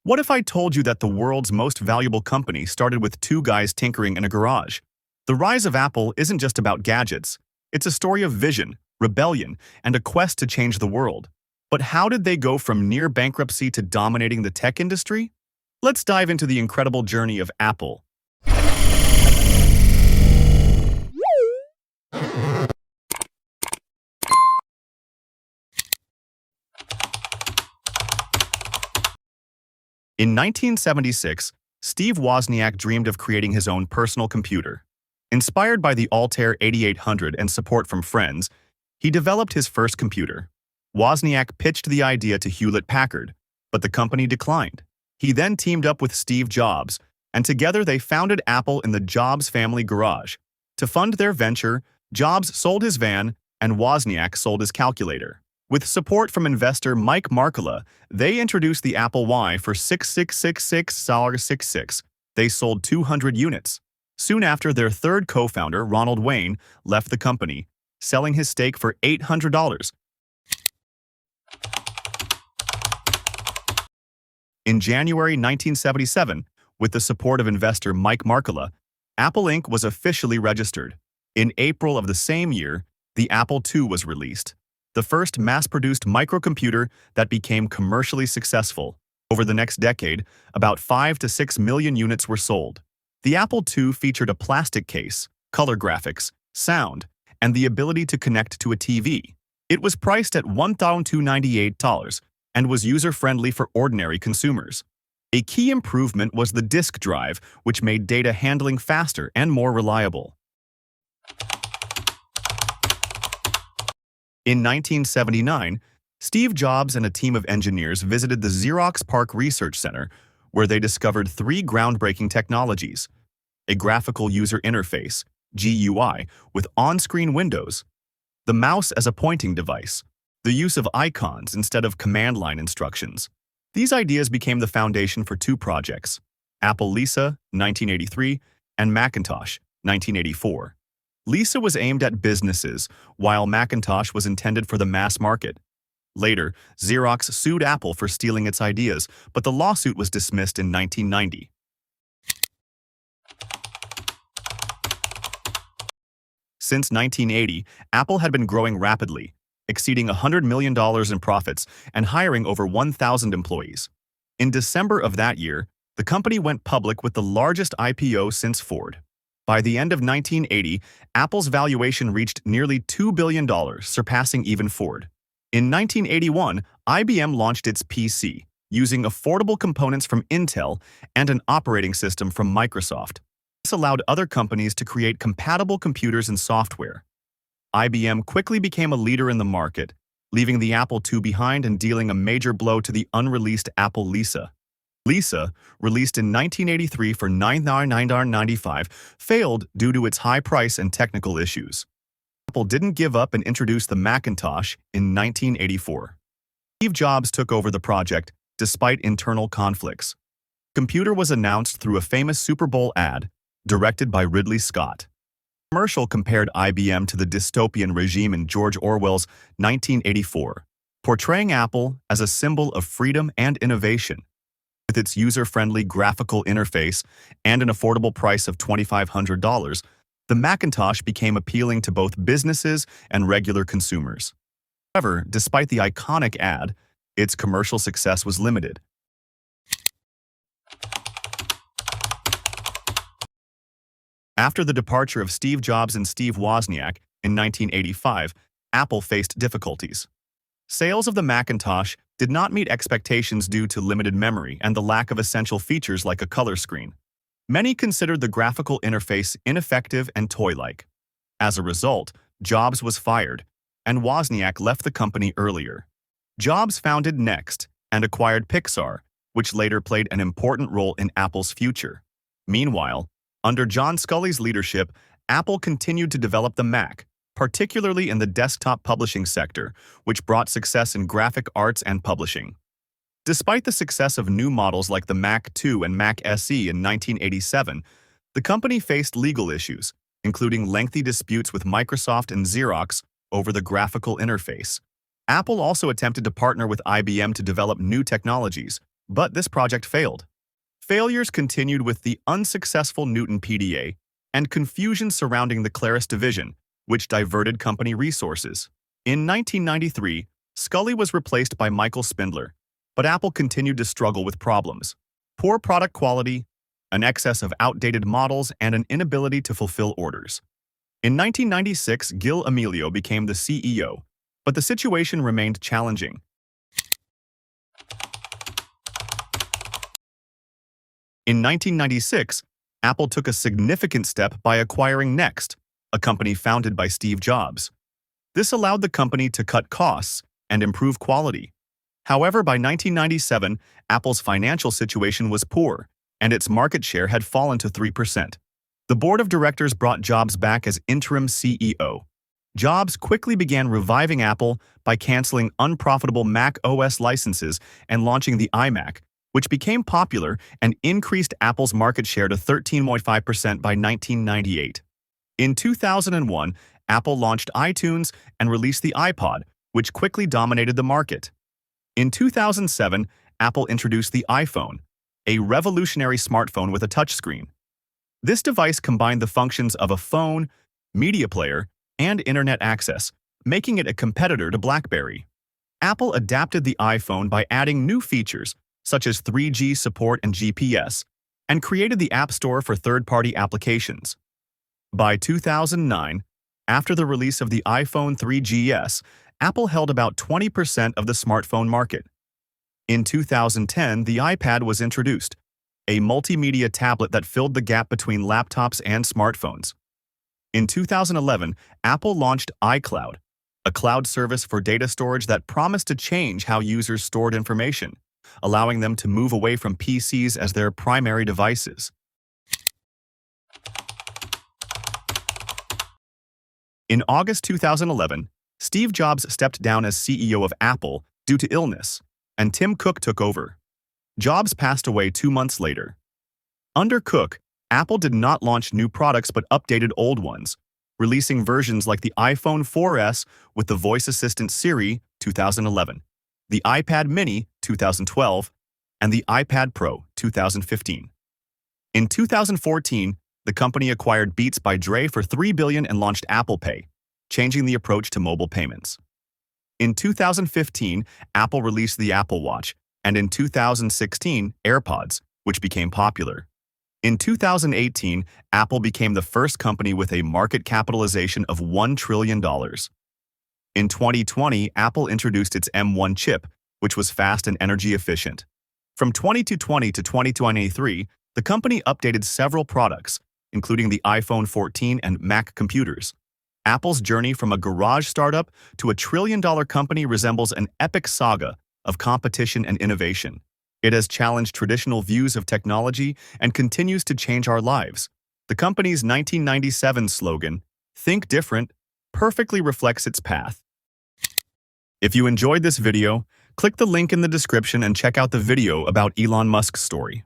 What if I told you that the world's most valuable company started with two guys tinkering in a garage? The rise of Apple isn't just about gadgets. It's a story of vision, rebellion, and a quest to change the world. But how did they go from near bankruptcy to dominating the tech industry? Let's dive into the incredible journey of Apple. In 1976, Steve Wozniak dreamed of creating his own personal computer. Inspired by the Altair 8800 and support from friends, he developed his first computer. Wozniak pitched the idea to Hewlett-Packard, but the company declined. He then teamed up with Steve Jobs, and together they founded Apple in the Jobs family garage. To fund their venture, Jobs sold his van, and Wozniak sold his calculator. With support from investor Mike Markkula, they introduced the Apple I for $6666. They sold 200 units. Soon after, their third co-founder, Ronald Wayne, left the company, selling his stake for $800. In January 1977, with the support of investor Mike Markkula, Apple Inc. was officially registered. In April of the same year, the Apple II was released, the first mass-produced microcomputer that became commercially successful. Over the next decade, about 5 to 6 million units were sold. The Apple II featured a plastic case, color graphics, sound, and the ability to connect to a TV. It was priced at $1,298 and was user-friendly for ordinary consumers. A key improvement was the disk drive, which made data handling faster and more reliable. In 1979, Steve Jobs and a team of engineers visited the Xerox PARC Research Center, where they discovered three groundbreaking technologies: a graphical user interface, GUI, with on-screen windows, the mouse as a pointing device, the use of icons instead of command line instructions. These ideas became the foundation for two projects: Apple Lisa, 1983, and Macintosh, 1984. Lisa was aimed at businesses, while Macintosh was intended for the mass market. Later, Xerox sued Apple for stealing its ideas, but the lawsuit was dismissed in 1990. Since 1980, Apple had been growing rapidly, exceeding $100 million in profits and hiring over 1,000 employees. In December of that year, the company went public with the largest IPO since Ford. By the end of 1980, Apple's valuation reached nearly $2 billion, surpassing even Ford. In 1981, IBM launched its PC, using affordable components from Intel and an operating system from Microsoft. This allowed other companies to create compatible computers and software. IBM quickly became a leader in the market, leaving the Apple II behind and dealing a major blow to the unreleased Apple Lisa. Lisa, released in 1983 for $999.95, failed due to its high price and technical issues. Apple didn't give up and introduced the Macintosh in 1984. Steve Jobs took over the project despite internal conflicts. The computer was announced through a famous Super Bowl ad, directed by Ridley Scott. The commercial compared IBM to the dystopian regime in George Orwell's 1984, portraying Apple as a symbol of freedom and innovation. With its user-friendly graphical interface and an affordable price of $2,500, the Macintosh became appealing to both businesses and regular consumers. However, despite the iconic ad, its commercial success was limited. After the departure of Steve Jobs and Steve Wozniak in 1985, Apple faced difficulties. Sales of the Macintosh did not meet expectations due to limited memory and the lack of essential features like a color screen. Many considered the graphical interface ineffective and toy-like. As a result, Jobs was fired, and Wozniak left the company earlier. Jobs founded Next and acquired Pixar, which later played an important role in Apple's future. Meanwhile, under John Sculley's leadership, Apple continued to develop the Mac, particularly in the desktop publishing sector, which brought success in graphic arts and publishing. Despite the success of new models like the Mac II and Mac SE in 1987, the company faced legal issues, including lengthy disputes with Microsoft and Xerox over the graphical interface. Apple also attempted to partner with IBM to develop new technologies, But this project failed. Failures continued with the unsuccessful Newton PDA and confusion surrounding the Claris division, which diverted company resources. In 1993, Scully was replaced by Michael Spindler, but Apple continued to struggle with problems: poor product quality, an excess of outdated models, and an inability to fulfill orders. In 1996, Gil Amelio became the CEO, but the situation remained challenging. In 1996, Apple took a significant step by acquiring Next, a company founded by Steve Jobs. This allowed the company to cut costs and improve quality. However, by 1997, Apple's financial situation was poor, and its market share had fallen to 3%. The board of directors brought Jobs back as interim CEO. Jobs quickly began reviving Apple by canceling unprofitable Mac OS licenses and launching the iMac, which became popular and increased Apple's market share to 13.5% by 1998. In 2001, Apple launched iTunes and released the iPod, which quickly dominated the market. In 2007, Apple introduced the iPhone, a revolutionary smartphone with a touchscreen. This device combined the functions of a phone, media player, and internet access, making it a competitor to BlackBerry. Apple adapted the iPhone by adding new features, such as 3G support and GPS, and created the App Store for third-party applications. By 2009, after the release of the iPhone 3GS, Apple held about 20% of the smartphone market. In 2010, the iPad was introduced, a multimedia tablet that filled the gap between laptops and smartphones. In 2011, Apple launched iCloud, a cloud service for data storage that promised to change how users stored information, allowing them to move away from PCs as their primary devices. In August 2011, Steve Jobs stepped down as CEO of Apple due to illness, and Tim Cook took over. Jobs passed away 2 months later. Under Cook, Apple did not launch new products but updated old ones, releasing versions like the iPhone 4S with the voice assistant Siri 2011, the iPad mini 2012, and the iPad Pro 2015. In 2014, the company acquired Beats by Dre for $3 billion and launched Apple Pay, changing the approach to mobile payments. In 2015, Apple released the Apple Watch, and in 2016, AirPods, which became popular. In 2018, Apple became the first company with a market capitalization of $1 trillion. In 2020, Apple introduced its M1 chip, which was fast and energy efficient. From 2020 to 2023, the company updated several products, including the iPhone 14 and Mac computers. Apple's journey from a garage startup to a trillion-dollar company resembles an epic saga of competition and innovation. It has challenged traditional views of technology and continues to change our lives. The company's 1997 slogan, "Think Different," perfectly reflects its path. If you enjoyed this video, click the link in the description and check out the video about Elon Musk's story.